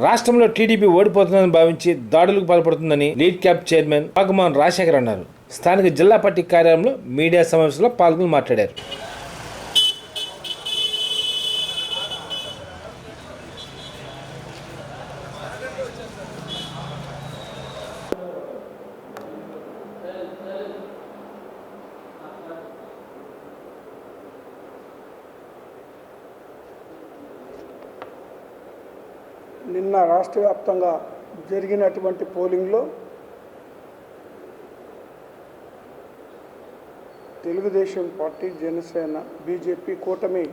రాష్ట్రంలో టీడీపీ ఓడిపోతుందని భావించి దాడులకు పాల్పడుతుందని లీడ్ క్యాబ్ చైర్మన్ వాగమాన్ రాజశేఖర్ అన్నారు. స్థానిక జిల్లా పార్టీ కార్యాలయంలో మీడియా సమావేశంలో పాల్గొని మాట్లాడారు. నిన్న రాష్ట్ర వ్యాప్తంగా జరిగినటువంటి పోలింగ్లో తెలుగుదేశం పార్టీ, జనసేన, బీజేపీ కూటమి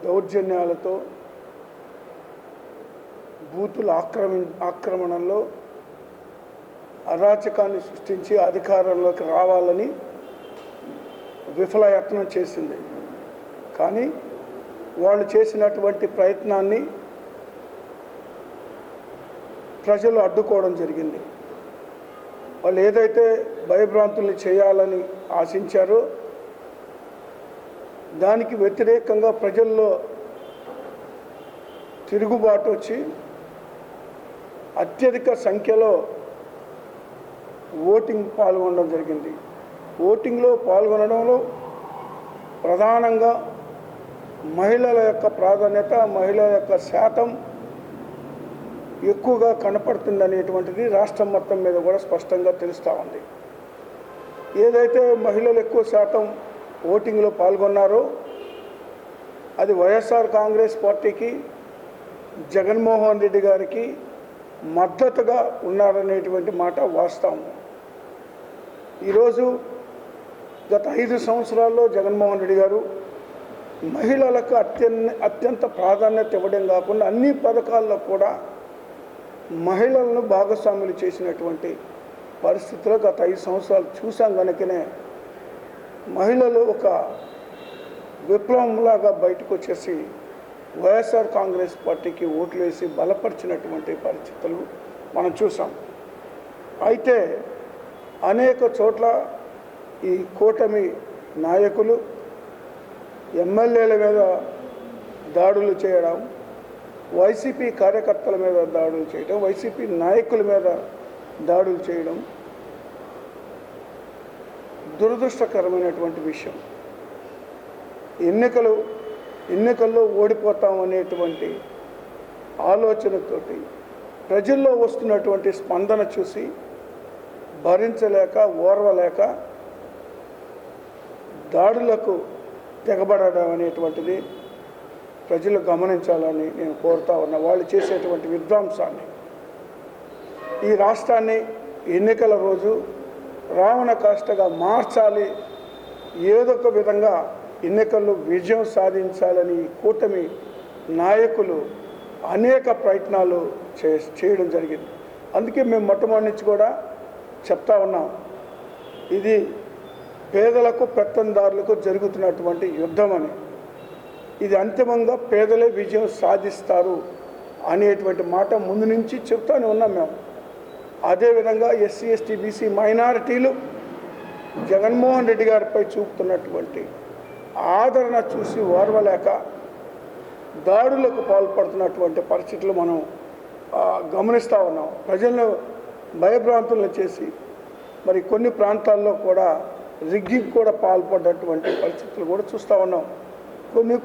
దౌర్జన్యాలతో బూతుల ఆక్రమణలో అరాచకాన్ని సృష్టించి అధికారంలోకి రావాలని విఫలయత్నం చేసింది. కానీ వాళ్ళు చేసినటువంటి ప్రయత్నాన్ని ప్రజలు అడ్డుకోవడం జరిగింది. వాళ్ళు ఏదైతే భయభ్రాంతుల్ని చేయాలని ఆశించారో దానికి వ్యతిరేకంగా ప్రజల్లో తిరుగుబాటు వచ్చి అత్యధిక సంఖ్యలో ఓటింగ్ పాల్గొనడం జరిగింది. ఓటింగ్లో పాల్గొనడంలో ప్రధానంగా మహిళల యొక్క ప్రాధాన్యత, మహిళల యొక్క శాతం ఎక్కువగా కనపడుతుందనేటువంటిది రాష్ట్రం మొత్తం మీద కూడా స్పష్టంగా తెలుస్తూ ఉంది. ఏదైతే మహిళలు ఎక్కువ శాతం ఓటింగ్లో పాల్గొన్నారో అది వైఎస్ఆర్ కాంగ్రెస్ పార్టీకి, జగన్మోహన్ రెడ్డి గారికి మద్దతుగా ఉన్నారనేటువంటి మాట వాస్తవం. ఈరోజు గత 5 సంవత్సరాల్లో జగన్మోహన్ రెడ్డి గారు మహిళలకు అత్యంత ప్రాధాన్యత ఇవ్వడం కాకుండా అన్ని పథకాల్లో కూడా మహిళలను భాగస్వాములు చేసినటువంటి పరిస్థితుల్లో గత 5 సంవత్సరాలు చూసాం. కనుకనే మహిళలు ఒక విప్లవంలాగా బయటకు వచ్చేసి వైఎస్ఆర్ కాంగ్రెస్ పార్టీకి ఓట్లు వేసి బలపరిచినటువంటి పరిస్థితులు మనం చూసాం. అయితే అనేక చోట్ల ఈ కూటమి నాయకులు ఎమ్మెల్యేల మీద దాడులు చేయడం, వైసీపీ కార్యకర్తల మీద దాడులు చేయడం, వైసీపీ నాయకుల మీద దాడులు చేయడం దురదృష్టకరమైనటువంటి విషయం. ఎన్నికల్లో ఓడిపోతాం అనేటువంటి ఆలోచనతోటి ప్రజల్లో వస్తున్నటువంటి స్పందన చూసి భరించలేక, ఓర్వలేక దాడులకు తెగబడడం అనేటువంటిది ప్రజలు గమనించాలని నేను కోరుతా ఉన్నా. వాళ్ళు చేసేటువంటి విధ్వంసాన్ని ఈ రాష్ట్రాన్ని ఎన్నికల రోజు రావణ కాష్టగా మార్చాలి, ఏదో ఒక విధంగా ఎన్నికల్లో విజయం సాధించాలని కూటమి నాయకులు అనేక ప్రయత్నాలు చేయడం జరిగింది. అందుకే మేము మొట్టమొదటి నుంచి కూడా చెప్తా ఉన్నాం, ఇది పేదలకు పెత్తందారులకు జరుగుతున్నటువంటి యుద్ధం అని. ఇది అంతిమంగా పేదలే విజయం సాధిస్తారు అనేటువంటి మాట ముందు నుంచి చెప్తానే ఉన్నాం మేము. అదేవిధంగా ఎస్సీ, ఎస్టీ, బీసీ మైనారిటీలు జగన్మోహన్ రెడ్డి గారిపై చూపుతున్నటువంటి ఆదరణ చూసి ఓర్వలేక దాడులకు పాల్పడుతున్నటువంటి పరిస్థితులు మనం గమనిస్తూ ఉన్నాం. ప్రజలను భయభ్రాంతులను చేసి మరి కొన్ని ప్రాంతాల్లో కూడా రిగ్గింగ్ కూడా పాల్పడ్డటువంటి పరిస్థితులు కూడా చూస్తూ ఉన్నాం.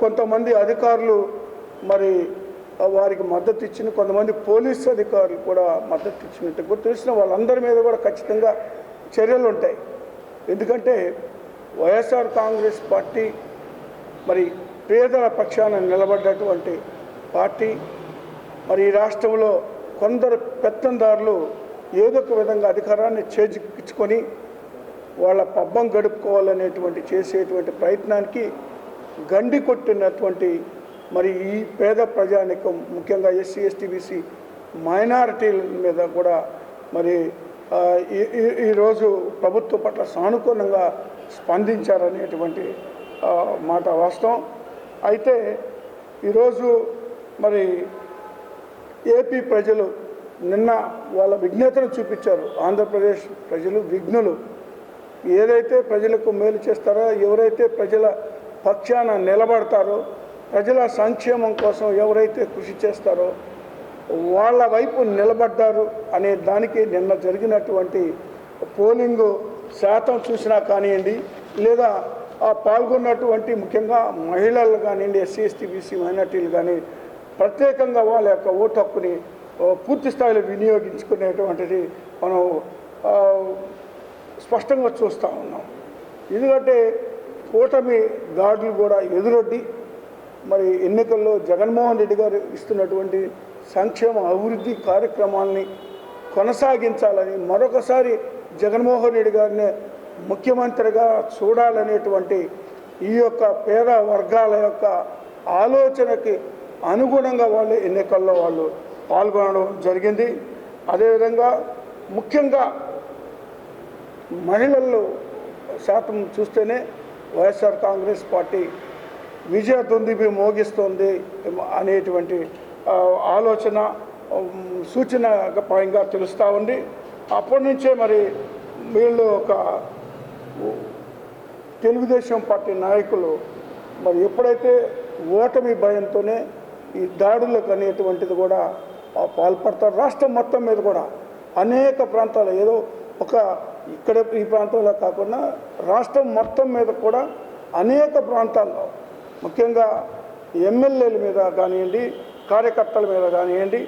కొంతమంది అధికారులు మరి వారికి మద్దతు ఇచ్చిన, కొంతమంది పోలీసు అధికారులు కూడా మద్దతు ఇచ్చినట్టు కూడా తెలిసిన వాళ్ళందరి మీద కూడా ఖచ్చితంగా చర్యలు ఉంటాయి. ఎందుకంటే వైఎస్ఆర్ కాంగ్రెస్ పార్టీ మరి పేదల పక్షాన నిలబడ్డటువంటి పార్టీ. మరి ఈ రాష్ట్రంలో కొందరు పెత్తందారులు ఏదో ఒక విధంగా అధికారాన్ని చేజిక్కించుకొని వాళ్ళ పబ్బం గడుపుకోవాలనేటువంటి చేసేటువంటి ప్రయత్నానికి గండి కొట్టినటువంటి మరి ఈ పేద ప్రజానికం, ముఖ్యంగా ఎస్సీ, ఎస్టీ, బీసీ మైనారిటీల మీద కూడా మరి ఈరోజు ప్రభుత్వం పట్ల సానుకూలంగా స్పందించారనేటువంటి మాట వాస్తవం. అయితే ఈరోజు మరి ఏపీ ప్రజలు నిన్న వాళ్ళ విజ్ఞతను చూపించారు. ఆంధ్రప్రదేశ్ ప్రజలు విఘ్నులు. ఏదైతే ప్రజలకు మేలు చేస్తారో, ఎవరైతే ప్రజల పక్షాన నిలబడతారో ప్రజల సంక్షేమం కోసం ఎవరైతే కృషి చేస్తారో వాళ్ళ వైపు నిలబడ్డారు అనే దానికి నిన్న జరిగినటువంటి పోలింగ్ శాతం చూసినా కానివ్వండి, లేదా ఆ పాల్గొన్నటువంటి ముఖ్యంగా మహిళలు కానివ్వండి, ఎస్సీ ఎస్టీ బీసీ మైనార్టీలు కానీ ప్రత్యేకంగా వాళ్ళ యొక్క ఓటు హక్కుని పూర్తి స్థాయిలో వినియోగించుకునేటువంటిది మనం స్పష్టంగా చూస్తూ ఉన్నాం. ఎందుకంటే కూటమి దాడులు కూడా ఎదురొడ్డి మరి ఎన్నికల్లో జగన్మోహన్ రెడ్డి గారు ఇస్తున్నటువంటి సంక్షేమ అభివృద్ధి కార్యక్రమాలని కొనసాగించాలని, మరొకసారి జగన్మోహన్ రెడ్డి గారిని ముఖ్యమంత్రిగా చూడాలనేటువంటి ఈ యొక్క పేద వర్గాల యొక్క ఆలోచనకి అనుగుణంగా వాళ్ళు ఎన్నికల్లో వాళ్ళు పాల్గొనడం జరిగింది. అదేవిధంగా ముఖ్యంగా మహిళలు శాతం చూస్తేనే వైఎస్ఆర్ కాంగ్రెస్ పార్టీ విజయ దుందుబి మోగిస్తోంది అనేటువంటి ఆలోచన సూచన పరంగా తెలుస్తూ ఉంది. అప్పటి నుంచే మరి వీళ్ళు ఒక తెలుగుదేశం పార్టీ నాయకులు మరి ఎప్పుడైతే ఓటమి భయంతోనే ఈ దాడులకు అనేటువంటిది కూడా పాల్పడతారు. రాష్ట్రం మొత్తం మీద కూడా అనేక ప్రాంతాలు, ఏదో ఒక ఇక్కడ ఈ ప్రాంతంలో కాకుండా రాష్ట్రం మొత్తం మీద కూడా అనేక ప్రాంతాల్లో ముఖ్యంగా ఎమ్మెల్యేల మీద కానివ్వండి, కార్యకర్తల మీద కానివ్వండి,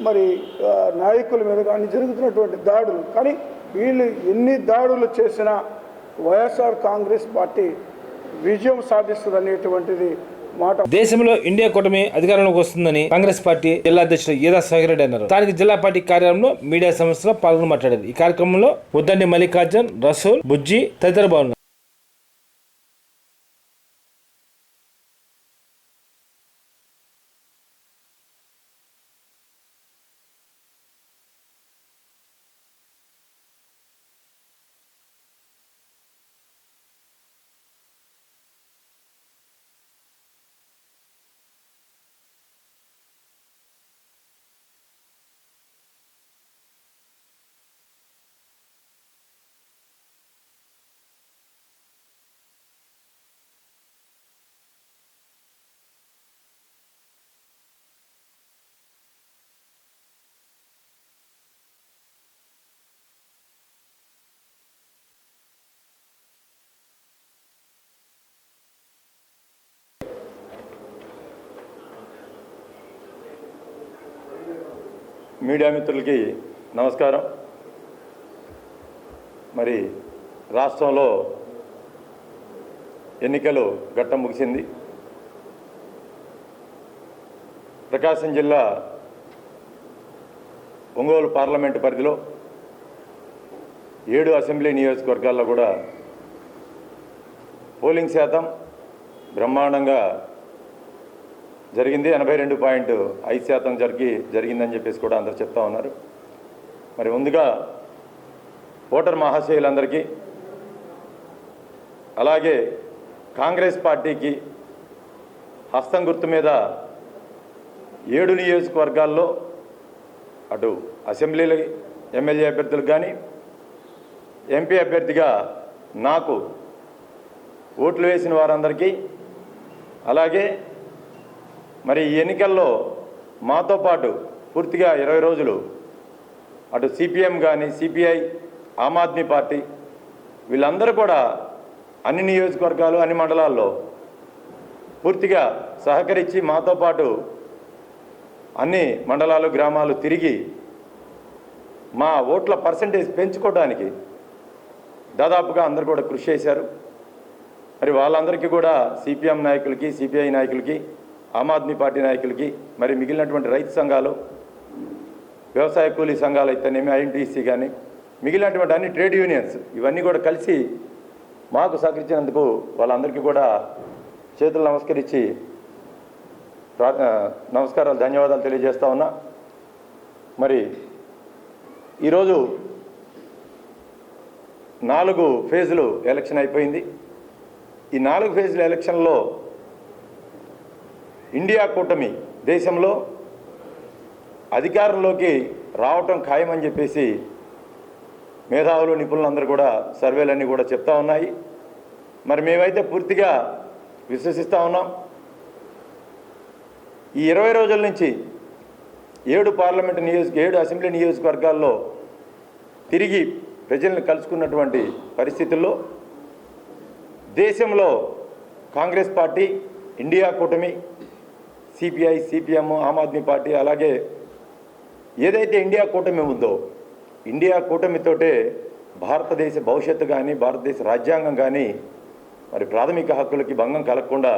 మరి నాయకుల మీద కానీ జరుగుతున్నటువంటి దాడులు, కానీ వీళ్ళు ఎన్ని దాడులు చేసినా వైఎస్ఆర్ కాంగ్రెస్ పార్టీ విజయం సాధిస్తుందనేటువంటిది మాట. దేశంలో ఇండియా కూటమి అధికారంలోకి వస్తుందని కాంగ్రెస్ పార్టీ జిల్లా అధ్యక్షుడు ఈదా సాగర్ రెడ్డి అన్నారు. స్థానిక జిల్లా పార్టీ కార్యాలయంలో మీడియా సమస్యలో పాల్గొని మాట్లాడారు. ఈ కార్యక్రమంలో ఉద్దండి మల్లికార్జున్, రసూల్, బుజ్జి తదితరులు బాగున్నారు. మీడియా మిత్రులకి నమస్కారం. మరి రాష్ట్రంలో ఎన్నికలు ఘట్టం ముగిసింది. ప్రకాశం జిల్లా ఒంగోలు పార్లమెంటు పరిధిలో 7 అసెంబ్లీ నియోజకవర్గాల్లో కూడా పోలింగ్ శాతం బ్రహ్మాండంగా జరిగింది. 82.5% జరిగిందని చెప్పేసి కూడా అందరు చెప్తా ఉన్నారు. మరి ముందుగా ఓటర్ మహాశయులందరికీ, అలాగే కాంగ్రెస్ పార్టీకి హస్తం గుర్తు మీద 7 నియోజకవర్గాల్లో అటు అసెంబ్లీల ఎమ్మెల్యే అభ్యర్థులకు కానీ ఎంపీ అభ్యర్థిగా నాకు ఓట్లు వేసిన వారందరికీ, అలాగే మరి ఈ ఎన్నికల్లో మాతో పాటు పూర్తిగా 20 రోజులు అటు సిపిఎం కానీ సిపిఐ, ఆమ్ ఆద్మీ పార్టీ వీళ్ళందరూ కూడా అన్ని నియోజకవర్గాలు అన్ని మండలాల్లో పూర్తిగా సహకరించి మాతో పాటు అన్ని మండలాలు గ్రామాలు తిరిగి మా ఓట్ల పర్సంటేజ్ పెంచుకోవడానికి దాదాపుగా అందరూ కూడా కృషి చేశారు. మరి వాళ్ళందరికీ కూడా సిపిఎం నాయకులకి, సిపిఐ నాయకులకి, ఆమ్ ఆద్మీ పార్టీ నాయకులకి, మరి మిగిలినటువంటి రైతు సంఘాలు, వ్యవసాయ కూలీ సంఘాలు అయితేనేమి, ఐఎన్టీసీ కానీ మిగిలినటువంటి అన్ని ట్రేడ్ యూనియన్స్ ఇవన్నీ కూడా కలిసి మాకు సహకరించినందుకు వాళ్ళందరికీ కూడా చేతులు నమస్కరించి నమస్కారాలు, ధన్యవాదాలు తెలియజేస్తా ఉన్నా. మరి ఈరోజు 4 ఫేజులు ఎలక్షన్ అయిపోయింది. ఈ 4 ఫేజుల ఎలక్షన్లో ఇండియా కూటమి దేశంలో అధికారంలోకి రావటం ఖాయమని చెప్పేసి మేధావులు, నిపుణులందరూ కూడా సర్వేలన్నీ కూడా చెప్తా ఉన్నాయి. మరి మేమైతే పూర్తిగా విశ్వసిస్తూ ఉన్నాం. ఈ 20 రోజుల నుంచి 7 అసెంబ్లీ నియోజకవర్గాల్లో తిరిగి ప్రజలను కలుసుకున్నటువంటి పరిస్థితుల్లో దేశంలో కాంగ్రెస్ పార్టీ, ఇండియా కూటమి, CPI, CPM, Aam Aadmi party, అలాగే ఏదైతే ఇండియా కూటమి ఉందో ఇండియా కూటమితోటే భారతదేశ భవిష్యత్తు కానీ భారతదేశ రాజ్యాంగం కానీ మరి ప్రాథమిక హక్కులకి భంగం కలగకుండా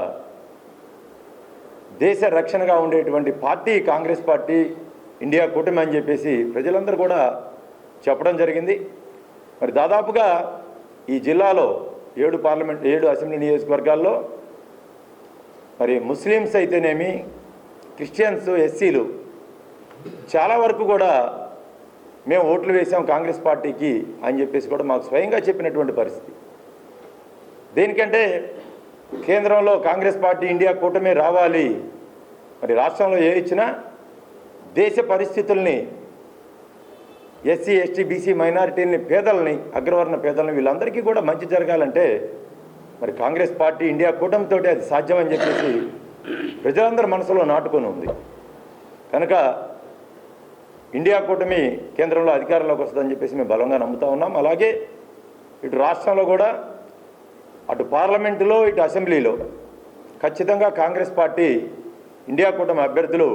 దేశ రక్షణగా ఉండేటువంటి పార్టీ కాంగ్రెస్ పార్టీ, ఇండియా కూటమి అని చెప్పేసి ప్రజలందరూ కూడా చెప్పడం జరిగింది. మరి దాదాపుగా ఈ జిల్లాలో 7 అసెంబ్లీ నియోజకవర్గాల్లో మరి ముస్లిమ్స్ అయితేనేమి, క్రిస్టియన్స్, ఎస్సీలు చాలా వరకు కూడా మేము ఓట్లు వేసాం కాంగ్రెస్ పార్టీకి అని చెప్పేసి కూడా మాకు స్వయంగా చెప్పినటువంటి పరిస్థితి. దేనికంటే కేంద్రంలో కాంగ్రెస్ పార్టీ, ఇండియా కూటమి రావాలి, మరి రాష్ట్రంలో ఏ ఇచ్చినా దేశ పరిస్థితుల్ని, ఎస్సీ, ఎస్టీ, బీసీ మైనారిటీలని, పేదలని, అగ్రవర్ణ పేదలని వీళ్ళందరికీ కూడా మంచి జరగాలంటే మరి కాంగ్రెస్ పార్టీ, ఇండియా కూటమితోటి అది సాధ్యమని చెప్పేసి ప్రజలందరి మనసులో నాటుకొని ఉంది. కనుక ఇండియా కూటమి కేంద్రంలో అధికారంలోకి వస్తుందని చెప్పేసి మేము బలంగా నమ్ముతా ఉన్నాం. అలాగే ఇటు రాష్ట్రంలో కూడా అటు పార్లమెంటులో ఇటు అసెంబ్లీలో ఖచ్చితంగా కాంగ్రెస్ పార్టీ, ఇండియా కూటమి అభ్యర్థులు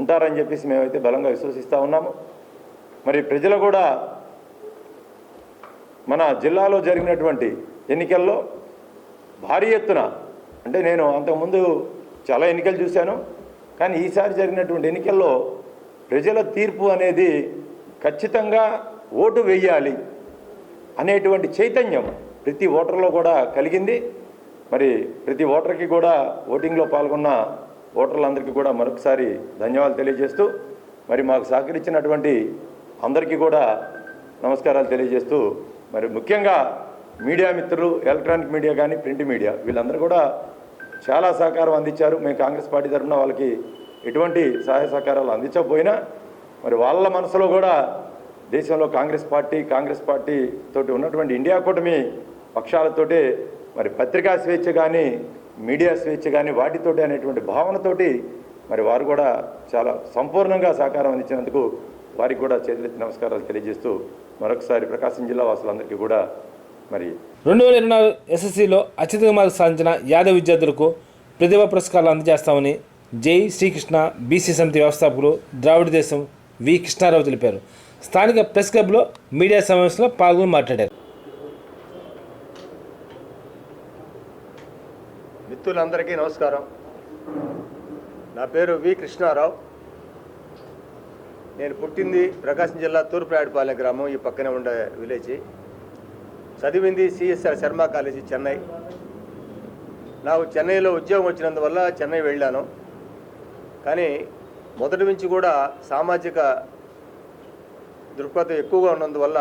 ఉంటారని చెప్పేసి మేమైతే బలంగా విశ్వసిస్తూ ఉన్నాము. మరి ప్రజలు కూడా మన జిల్లాలో జరిగినటువంటి ఎన్నికల్లో భారీ ఎత్తున, అంటే నేను అంతకుముందు చాలా ఎన్నికలు చూశాను, కానీ ఈసారి జరిగినటువంటి ఎన్నికల్లో ప్రజల తీర్పు అనేది ఖచ్చితంగా ఓటు వేయాలి అనేటువంటి చైతన్యం ప్రతి ఓటర్లో కూడా కలిగింది. మరి ప్రతి ఓటర్కి కూడా, ఓటింగ్లో పాల్గొన్న ఓటర్లందరికీ కూడా మరొకసారి ధన్యవాదాలు తెలియజేస్తూ, మరి మాకు సహకరించినటువంటి అందరికీ కూడా నమస్కారాలు తెలియజేస్తూ, మరి ముఖ్యంగా మీడియా మిత్రులు, ఎలక్ట్రానిక్ మీడియా కానీ ప్రింట్ మీడియా వీళ్ళందరూ కూడా చాలా సహకారం అందించారు. మేము కాంగ్రెస్ పార్టీ తరఫున వాళ్ళకి ఎటువంటి సహాయ సహకారాలు అందించకపోయినా మరి వాళ్ళ మనసులో కూడా దేశంలో కాంగ్రెస్ పార్టీ తోటి ఉన్నటువంటి ఇండియా కూటమి పక్షాలతోటే మరి పత్రికా స్వేచ్ఛ కానీ, మీడియా స్వేచ్ఛ కానీ వాటితోటి అనేటువంటి భావనతోటి మరి వారు కూడా చాలా సంపూర్ణంగా సహకారం అందించినందుకు వారికి కూడా చేతులెత్తి నమస్కారాలు తెలియజేస్తూ మరొకసారి ప్రకాశం జిల్లా వాసులందరికీ కూడా మరి 2024 ఎస్ఎస్సిలో అత్యధిక మార్కులు సాధించిన యాదవ్ విద్యార్థులకు ప్రతిభా పురస్కారాలు అందజేస్తామని జై శ్రీకృష్ణ బీసీ సమితి వ్యవస్థాపకులు ద్రావిడ దేశం వి కృష్ణారావు తెలిపారు. స్థానిక ప్రెస్ క్లబ్లో మీడియా సమావేశంలో పాల్గొని మాట్లాడారు. మిత్రులందరికీ నమస్కారం. నా పేరు వి కృష్ణారావు. నేను పుట్టింది ప్రకాశం జిల్లా తూర్పురాయుడుపాలెం గ్రామం, ఈ పక్కనే ఉండే విలేజ్. చదివింది సిఎస్ఆర్ శర్మ కాలేజీ, చెన్నై. నాకు చెన్నైలో ఉద్యోగం వచ్చినందువల్ల చెన్నై వెళ్ళాను. కానీ మొదటి నుంచి కూడా సామాజిక దృక్పథం ఎక్కువగా ఉన్నందువల్ల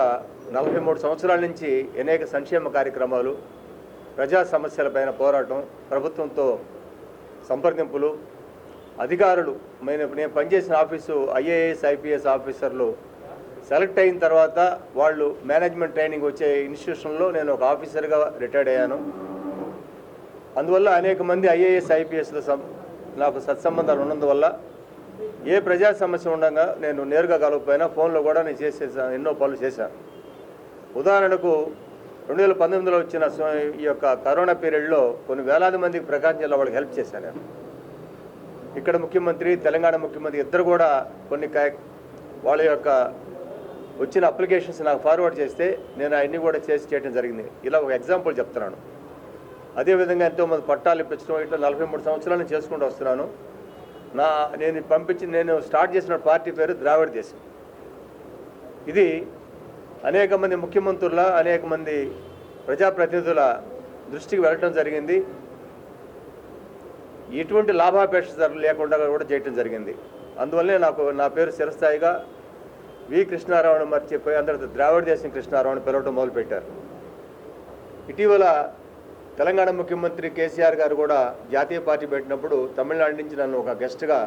43 సంవత్సరాల నుంచి అనేక సంక్షేమ కార్యక్రమాలు, ప్రజా సమస్యలపైన పోరాటం, ప్రభుత్వంతో సంప్రదింపులు, అధికారులు, నేను పనిచేసిన ఆఫీసు ఐఏఎస్ ఐపీఎస్ ఆఫీసర్లు సెలెక్ట్ అయిన తర్వాత వాళ్ళు మేనేజ్మెంట్ ట్రైనింగ్ వచ్చే ఇన్స్టిట్యూషన్లో నేను ఒక ఆఫీసర్గా రిటైర్డ్ అయ్యాను. అందువల్ల అనేక మంది ఐఏఎస్ ఐపీఎస్లో నాకు సత్సంబంధాలు ఉన్నందువల్ల ఏ ప్రజా సమస్య ఉండగా నేను నేరుగా కలవకపోయినా ఫోన్లో కూడా నేను చేసేసాను, ఎన్నో పనులు చేశాను. ఉదాహరణకు 2019లో వచ్చిన ఈ యొక్క కరోనా పీరియడ్లో కొన్ని వేలాది మందికి ప్రకాశం జిల్లా వాళ్ళకి హెల్ప్ చేశాను నేను. ఇక్కడ ముఖ్యమంత్రి, తెలంగాణ ముఖ్యమంత్రి ఇద్దరు కూడా కొన్ని వాళ్ళ యొక్క వచ్చిన అప్లికేషన్స్ నాకు ఫార్వర్డ్ చేస్తే నేను అవన్నీ కూడా చేయడం జరిగింది. ఇలా ఒక ఎగ్జాంపుల్ చెప్తున్నాను. అదేవిధంగా ఎంతోమంది పట్టాలు ఇప్పించడం, ఇట్లా 43 సంవత్సరాలను చేసుకుంటూ వస్తున్నాను. నేను స్టార్ట్ చేసిన పార్టీ పేరు ద్రావిడ దేశం. ఇది అనేక మంది ముఖ్యమంత్రుల, అనేక మంది ప్రజాప్రతినిధుల దృష్టికి వెళ్ళడం జరిగింది. ఎటువంటి లాభాపేక్ష లేకుండా కూడా చేయటం జరిగింది. అందువల్లే నా పేరు చిరస్థాయిగా వి కృష్ణారావుని మర్చిపోయి అందరూ ద్రావిడ దేశం కృష్ణారావుని పిలవటం మొదలుపెట్టారు. ఇటీవల తెలంగాణ ముఖ్యమంత్రి కేసీఆర్ గారు కూడా జాతీయ పార్టీ పెట్టినప్పుడు తమిళనాడు నుంచి నన్ను ఒక గెస్ట్గా,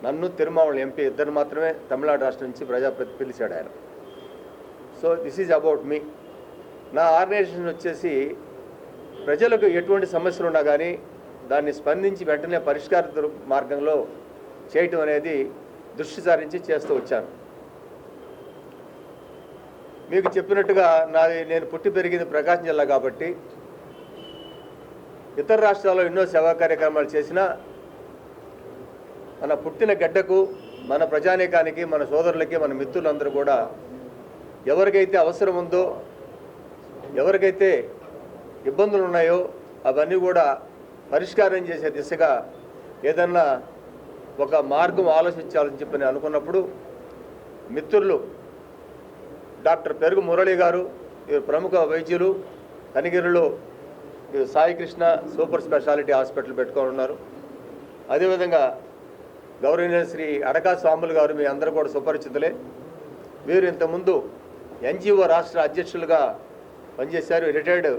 నన్ను తిరుమావళి ఎంపీ ఇద్దరు మాత్రమే తమిళనాడు రాష్ట్రం నుంచి ప్రజాప్రతినిధి పిలిచాడు ఆయన. So this is about me. నా ఆర్గనైజేషన్ వచ్చేసి ప్రజలకు ఎటువంటి సమస్యలు ఉన్నా కానీ దాన్ని స్పందించి వెంటనే పరిష్కార మార్గంలో చేయటం అనేది దృష్టి సారించి చేస్తూ వచ్చాను. మీకు చెప్పినట్టుగా నేను పుట్టి పెరిగింది ప్రకాశం జిల్లా కాబట్టి ఇతర రాష్ట్రాల్లో ఎన్నో సేవా కార్యక్రమాలు చేసినా మన పుట్టిన గడ్డకు, మన ప్రజానీకానికి, మన సోదరులకి, మన మిత్రులందరూ కూడా ఎవరికైతే అవసరం ఉందో, ఎవరికైతే ఇబ్బందులు ఉన్నాయో అవన్నీ కూడా పరిష్కారం చేసే దిశగా ఏదన్నా ఒక మార్గం ఆలోచించాలని చెప్పి నేను అనుకున్నప్పుడు మిత్రులు డాక్టర్ పెరుగు మురళి గారు, ప్రముఖ వైద్యులు, కనిగిరిలో Sai Krishna super speciality hospital పెట్టుకొని ఉన్నారు. అదేవిధంగా గౌరవనీయ శ్రీ అడకా స్వాములు గారు, మీ అందరూ కూడా సుపరిచితులే. వీరు ఇంతకుముందు ఎన్జిఓ రాష్ట్ర అధ్యక్షులుగా పనిచేశారు. రిటైర్డ్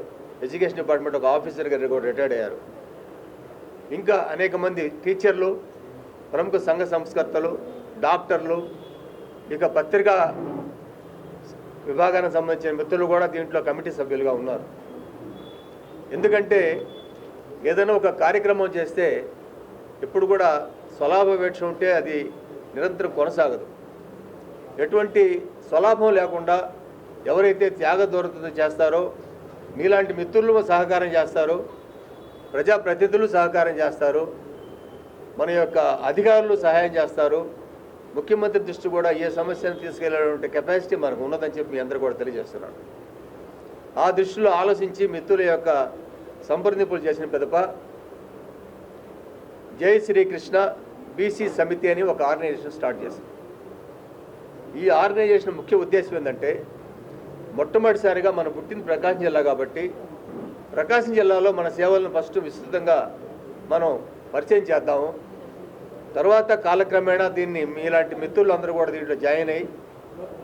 ఎడ్యుకేషన్ డిపార్ట్మెంట్ ఒక ఆఫీసర్ గారు కూడా రిటైర్డ్ అయ్యారు. ఇంకా అనేక మంది టీచర్లు, ప్రముఖ సంఘ సంస్కర్తలు, డాక్టర్లు, ఇక పత్రికా విభాగానికి సంబంధించిన మిత్రులు కూడా దీంట్లో కమిటీ సభ్యులుగా ఉన్నారు. ఎందుకంటే ఏదైనా ఒక కార్యక్రమం చేస్తే ఎప్పుడు కూడా స్వలాభాపేక్ష ఉంటే అది నిరంతరం కొనసాగదు. ఎటువంటి స్వలాభం లేకుండా ఎవరైతే త్యాగదూరత చేస్తారో, మీలాంటి మిత్రులు సహకారం చేస్తారో, ప్రజాప్రతినిధులు సహకారం చేస్తారు, మన యొక్క అధికారులు సహాయం చేస్తారు, ముఖ్యమంత్రి దృష్టి కూడా ఏ సమస్యను తీసుకెళ్లేటువంటి కెపాసిటీ మనకు ఉన్నదని చెప్పి మీ అందరూ కూడా తెలియజేస్తున్నాను. ఆ దృష్టిలో ఆలోచించి మిత్రుల యొక్క సంప్రదింపులు చేసిన పిదప జై శ్రీకృష్ణ బీసీ సమితి అని ఒక ఆర్గనైజేషన్ స్టార్ట్ చేసింది. ఈ ఆర్గనైజేషన్ ముఖ్య ఉద్దేశం ఏంటంటే, మొట్టమొదటిసారిగా మనం పుట్టింది ప్రకాశం జిల్లా కాబట్టి ప్రకాశం జిల్లాలో మన సేవలను ఫస్ట్ విస్తృతంగా మనం పరిచయం చేద్దాము. తర్వాత కాలక్రమేణా దీన్ని మీలాంటి మిత్రులందరూ కూడా దీంట్లో జాయిన్ అయ్యి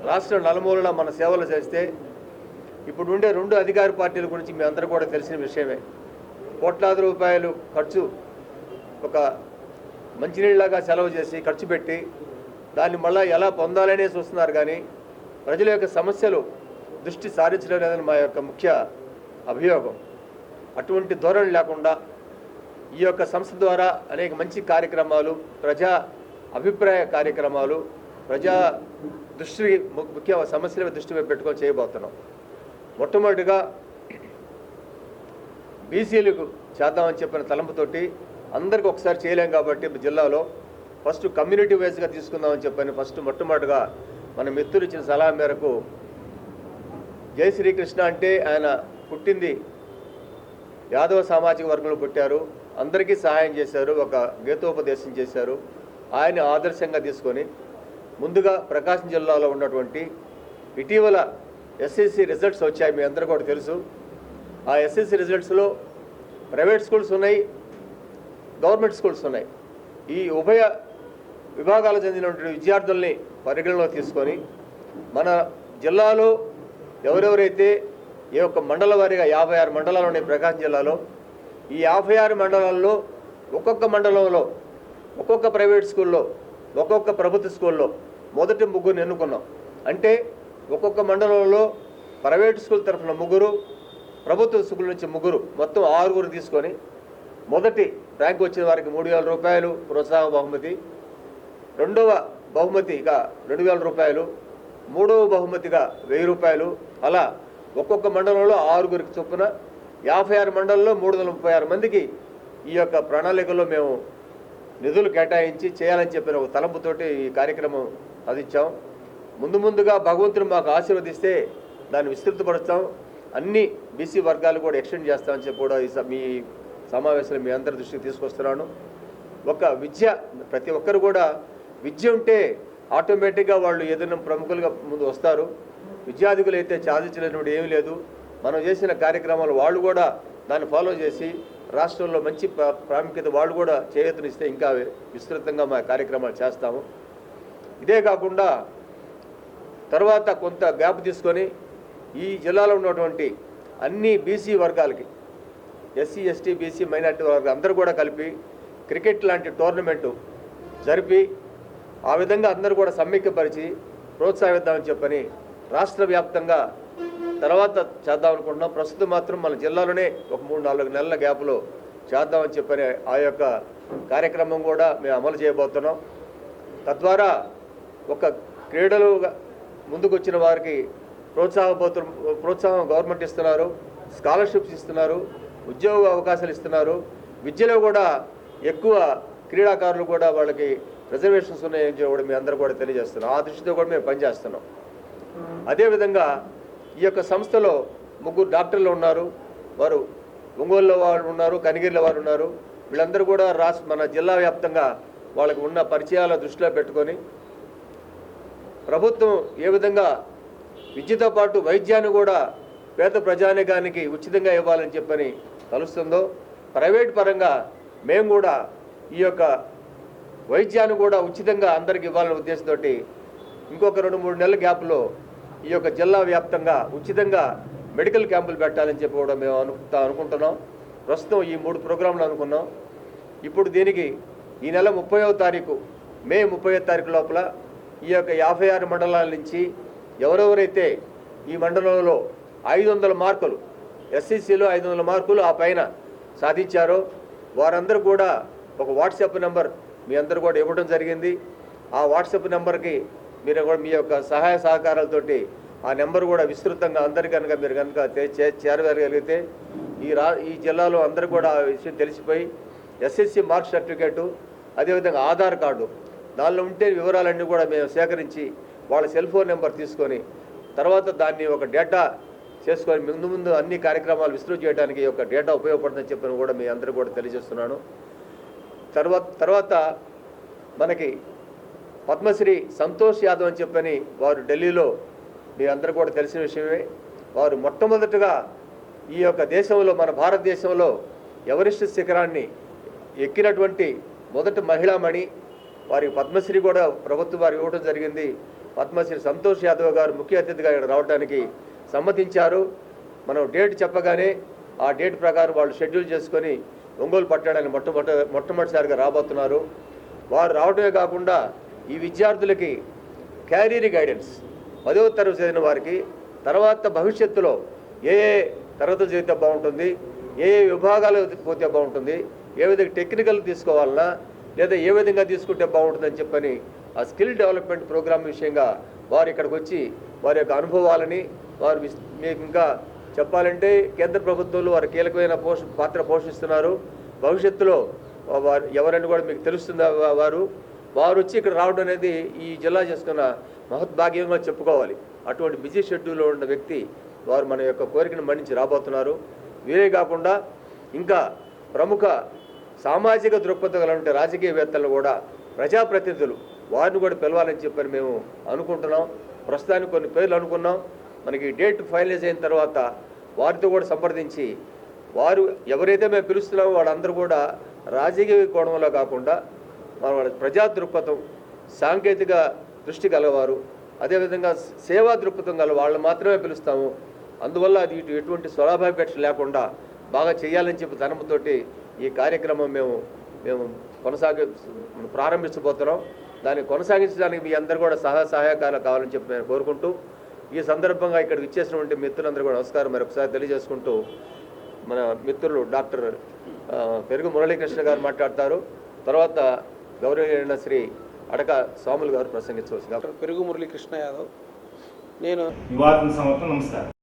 రాష్ట్ర నలుమూలన మన సేవలు చేస్తే, ఇప్పుడు ఉండే 2 అధికార పార్టీల గురించి మీ అందరూ కూడా తెలిసిన విషయమే. కోట్లాది రూపాయలు ఖర్చు, ఒక మంచినీళ్ళలాగా సెలవు చేసి ఖర్చు పెట్టి దాన్ని మళ్ళీ ఎలా పొందాలనే చూస్తున్నారు, కానీ ప్రజల యొక్క సమస్యలు దృష్టి సారించడం లేదని మా యొక్క ముఖ్య అభియోగం. అటువంటి ధోరణి లేకుండా ఈ యొక్క సంస్థ ద్వారా అనేక మంచి కార్యక్రమాలు, ప్రజా అభిప్రాయ కార్యక్రమాలు, ప్రజా దృష్టి ముఖ్య సమస్యల దృష్టి పెట్టుకొని చేయబోతున్నాం. మొట్టమొదటిగా బీసీలకు చేద్దామని చెప్పిన తలంపుతోటి అందరికీ ఒకసారి చేయలేం కాబట్టి జిల్లాలో ఫస్ట్ కమ్యూనిటీ వైజ్గా తీసుకుందామని చెప్పని మొట్టమొదటిగా మన మిత్రులు ఇచ్చిన సలహా మేరకు జై శ్రీకృష్ణ అంటే ఆయన పుట్టింది యాదవ సామాజిక వర్గంలో పుట్టారు, అందరికీ సహాయం చేశారు, ఒక గీతోపదేశం చేశారు. ఆయన ఆదర్శంగా తీసుకొని ముందుగా ప్రకాశం జిల్లాలో ఉన్నటువంటి ఇటీవల ఎస్ఎస్సి రిజల్ట్స్ వచ్చాయి, మీ అందరూ కూడా తెలుసు. ఆ ఎస్ఎస్సి రిజల్ట్స్లో ప్రైవేట్ స్కూల్స్ ఉన్నాయి, గవర్నమెంట్ స్కూల్స్ ఉన్నాయి. ఈ ఉభయ విభాగాలకు చెందినటువంటి విద్యార్థుల్ని పరిగణలో తీసుకొని మన జిల్లాలో ఎవరెవరైతే ఏ ఒక్క మండల వారీగా 56 మండలాలు ఉన్నాయి ప్రకాశం జిల్లాలో. ఈ 56 మండలాల్లో ఒక్కొక్క మండలంలో ఒక్కొక్క ప్రైవేట్ స్కూల్లో, ఒక్కొక్క ప్రభుత్వ స్కూల్లో మొదటి 3 ఎన్నుకున్నాం. అంటే ఒక్కొక్క మండలంలో ప్రైవేట్ స్కూల్ తరఫున 3, ప్రభుత్వ స్కూల్ నుంచి 3, మొత్తం 6 తీసుకొని మొదటి ర్యాంక్ వచ్చిన వారికి 3000 రూపాయలు ప్రోత్సాహ బహుమతి, రెండవ బహుమతిగా 2000 రూపాయలు, మూడవ బహుమతిగా 1000 రూపాయలు. అలా ఒక్కొక్క మండలంలో 6 చొప్పున 56 మండలంలో 336 మందికి ఈ యొక్క ప్రణాళికలో మేము నిధులు కేటాయించి చేయాలని చెప్పిన ఒక తలంపుతోటి ఈ కార్యక్రమం సాధించాం. ముందుగా భగవంతుడు మాకు ఆశీర్వదిస్తే దాన్ని విస్తృతపరుస్తాం, అన్ని బీసీ వర్గాలు కూడా ఎక్స్టెండ్ చేస్తామని చెప్పి కూడా మీ సమావేశంలో మీ అందరి దృష్టికి తీసుకొస్తున్నాను. ఒక విద్య, ప్రతి ఒక్కరు కూడా విద్య ఉంటే ఆటోమేటిక్గా వాళ్ళు ఏదైనా ప్రముఖులుగా ముందు వస్తారు. విద్యార్థికులు అయితే సాధించినటువంటి ఏమీ లేదు. మనం చేసిన కార్యక్రమాలు వాళ్ళు కూడా దాన్ని ఫాలో చేసి రాష్ట్రంలో మంచి ప్రాముఖ్యత వాళ్ళు కూడా చేయూతనిస్తే ఇంకా విస్తృతంగా మా కార్యక్రమాలు చేస్తాము. ఇదే కాకుండా తర్వాత కొంత గ్యాప్ తీసుకొని ఈ జిల్లాలో ఉన్నటువంటి అన్ని బీసీ వర్గాలకి, ఎస్సీ, ఎస్టీ, బీసీ, మైనార్టీ వర్గాలు అందరూ కూడా కలిపి క్రికెట్ లాంటి టోర్నమెంటు జరిపి ఆ విధంగా అందరూ కూడా సమైక్యపరిచి ప్రోత్సహిద్దామని చెప్పని రాష్ట్ర వ్యాప్తంగా తర్వాత చేద్దాం అనుకుంటున్నాం. ప్రస్తుతం మాత్రం మన జిల్లాలోనే ఒక 3-4 నెలల గ్యాప్లో చేద్దామని చెప్పని ఆ యొక్క కార్యక్రమం కూడా మేము అమలు చేయబోతున్నాం. తద్వారా ఒక క్రీడలు ముందుకు వచ్చిన వారికి ప్రోత్సాహం గవర్నమెంట్ ఇస్తున్నారు, స్కాలర్షిప్స్ ఇస్తున్నారు, ఉద్యోగ అవకాశాలు ఇస్తున్నారు. విద్యలో కూడా ఎక్కువ క్రీడాకారులు కూడా వాళ్ళకి రిజర్వేషన్స్ ఉన్నాయని కూడా మీ అందరూ కూడా తెలియజేస్తున్నాం. ఆ దృష్టితో కూడా మేము పనిచేస్తున్నాం. అదేవిధంగా ఈ యొక్క సంస్థలో 3 డాక్టర్లు ఉన్నారు. వారు ఒంగోలులో వారు ఉన్నారు, కనిగిరిలో వారు ఉన్నారు. వీళ్ళందరూ కూడా మన జిల్లా వ్యాప్తంగా వాళ్ళకి ఉన్న పరిచయాల దృష్టిలో పెట్టుకొని ప్రభుత్వం ఏ విధంగా విద్యతో పాటు వైద్యాన్ని కూడా పేద ప్రజానికానికి ఉచితంగా ఇవ్వాలని చెప్పని తలుస్తుందో, ప్రైవేట్ పరంగా మేము కూడా ఈ యొక్క వైద్యాన్ని కూడా ఉచితంగా అందరికి ఇవ్వాలనే ఉద్దేశంతో ఇంకొక 2-3 నెలల గ్యాప్లో ఈ యొక్క జిల్లా వ్యాప్తంగా ఉచితంగా మెడికల్ క్యాంపులు పెట్టాలని చెప్పి కూడా మేము అనుకుంటున్నాం. ప్రస్తుతం ఈ 3 ప్రోగ్రాంలు అనుకున్నాం. ఇప్పుడు దీనికి ఈ నెల 30వ తారీఖు, మే 30వ తారీఖు లోపల ఈ యొక్క 56 మండలాల నుంచి ఎవరెవరైతే ఈ మండలంలో 500 మార్కులు, ఎస్సీసీలో 500 మార్కులు ఆ పైన సాధించారో వారందరూ కూడా ఒక వాట్సాప్ నెంబర్ మీ అందరూ కూడా ఇవ్వడం జరిగింది. ఆ వాట్సాప్ నెంబర్కి మీరు కూడా మీ యొక్క సహాయ సహకారాలతోటి ఆ నెంబర్ కూడా విస్తృతంగా అందరికీ కనుక మీరు కనుక చేరగలిగితే ఈ జిల్లాలో అందరూ కూడా ఆ విషయం తెలిసిపోయి ఎస్ఎస్సి మార్క్ సర్టిఫికేటు, అదేవిధంగా ఆధార్ కార్డు దానిలో ఉంటే వివరాలన్నీ కూడా మేము సేకరించి వాళ్ళ సెల్ ఫోన్ నెంబర్ తీసుకొని తర్వాత దాన్ని ఒక డేటా చేసుకొని ముందు అన్ని కార్యక్రమాలు విస్తృతి చేయడానికి ఒక డేటా ఉపయోగపడుతుందని చెప్పని కూడా మీ అందరూ కూడా తెలియజేస్తున్నాను. తర్వాత మనకి పద్మశ్రీ సంతోష్ యాదవ్ అని చెప్పని వారు ఢిల్లీలో మీ అందరూ కూడా తెలిసిన విషయమే. వారు మొట్టమొదటిగా ఈ యొక్క దేశంలో, మన భారతదేశంలో ఎవరెస్ట్ శిఖరాన్ని ఎక్కినటువంటి మొదటి మహిళామణి. వారికి పద్మశ్రీ కూడా ప్రభుత్వం వారు ఇవ్వడం జరిగింది. పద్మశ్రీ సంతోష్ యాదవ్ గారు ముఖ్య అతిథిగా ఇక్కడ రావడానికి సమ్మతించారు. మనం డేట్ చెప్పగానే ఆ డేట్ ప్రకారం వాళ్ళు షెడ్యూల్ చేసుకొని ఒంగోలు పట్టడానికి మొట్టమొదటిసారిగా రాబోతున్నారు. వారు రావడమే కాకుండా ఈ విద్యార్థులకి క్యారియర్ గైడెన్స్, 10వ తరగతి చదివిన వారికి తర్వాత భవిష్యత్తులో ఏ తరగతులు చదివితే బాగుంటుంది, ఏ విభాగాలు పోతే బాగుంటుంది, ఏ విధంగా టెక్నికల్ తీసుకోవాలన్నా లేదా ఏ విధంగా తీసుకుంటే బాగుంటుందని చెప్పని ఆ స్కిల్ డెవలప్మెంట్ ప్రోగ్రామ్ విషయంగా వారు ఇక్కడికి వచ్చి వారి యొక్క అనుభవాలని వారు మీకు ఇంకా చెప్పాలంటే కేంద్ర ప్రభుత్వంలో వారు కీలకమైన పాత్ర పోషిస్తున్నారు. భవిష్యత్తులో వారు ఎవరని కూడా మీకు తెలుస్తుంది. వారు వచ్చి ఇక్కడ రావడం అనేది ఈ జిల్లా చేసుకున్న మహద్భాగ్యంగా చెప్పుకోవాలి. అటువంటి బిజీ షెడ్యూల్లో ఉన్న వ్యక్తి వారు మన యొక్క కోరికను మన్నించి రాబోతున్నారు. వీరే కాకుండా ఇంకా ప్రముఖ సామాజిక దృక్పథం గల రాజకీయవేత్తలను కూడా, ప్రజాప్రతినిధులు వారిని కూడా పిలవాలని చెప్పని మేము అనుకుంటున్నాం. ప్రస్తుతానికి కొన్ని పేర్లు అనుకున్నాం. మనకి డేట్ ఫైనలైజ్ అయిన తర్వాత వారితో కూడా సంప్రదించి వారు ఎవరైతే మేము పిలుస్తున్నామో వాళ్ళందరూ కూడా రాజకీయ కోణంలో కాకుండా వాళ్ళ ప్రజా దృక్పథం, సాంకేతిక దృష్టి గలవారు, అదేవిధంగా సేవా దృక్పథం గల వాళ్ళు మాత్రమే పిలుస్తాము. అందువల్ల అది ఎటువంటి స్వలాభాపేక్ష లేకుండా బాగా చేయాలని చెప్పి ధనంతోటి ఈ కార్యక్రమం మేము ప్రారంభించబోతున్నాం. దాన్ని కొనసాగించడానికి మీ అందరూ కూడా సహాయకాలు కావాలని చెప్పి నేను కోరుకుంటూ ఈ సందర్భంగా ఇక్కడికి ఇచ్చేసినటువంటి మిత్రులందరూ కూడా నమస్కారం మరొకసారి తెలియజేసుకుంటూ మన మిత్రులు డాక్టర్ పెరుగు మురళీకృష్ణ గారు మాట్లాడతారు. తర్వాత గౌరవనీయులైన శ్రీ అడక స్వాములు గారు ప్రసంగించవచ్చు. పెరుగు మురళీకృష్ణ యాదవ్. నేను వివాదం సమర్థం. నమస్కారం.